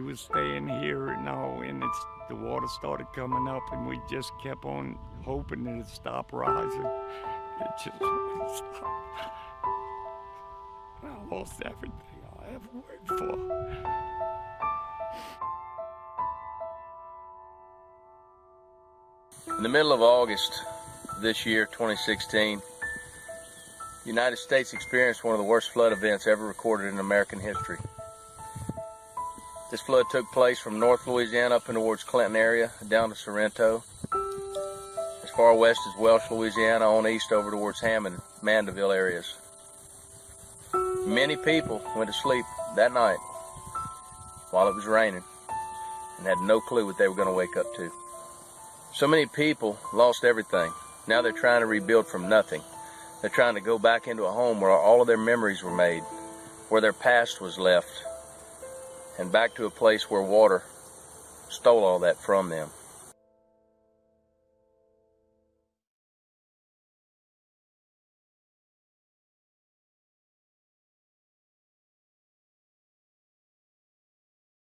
was staying here and all, and the water started coming up, and we just kept on hoping that it'd stop rising. It just wouldn't stop. I lost everything I ever worked for. In the middle of August this year, 2016, the United States experienced one of the worst flood events ever recorded in American history. This flood took place from North Louisiana up into towards Clinton area, down to Sorrento, as far west as Welch, Louisiana, on east over towards Hammond, Mandeville areas. Many people went to sleep that night while it was raining and had no clue what they were going to wake up to. So many people lost everything. Now they're trying to rebuild from nothing. They're trying to go back into a home where all of their memories were made, where their past was left, and back to a place where water stole all that from them.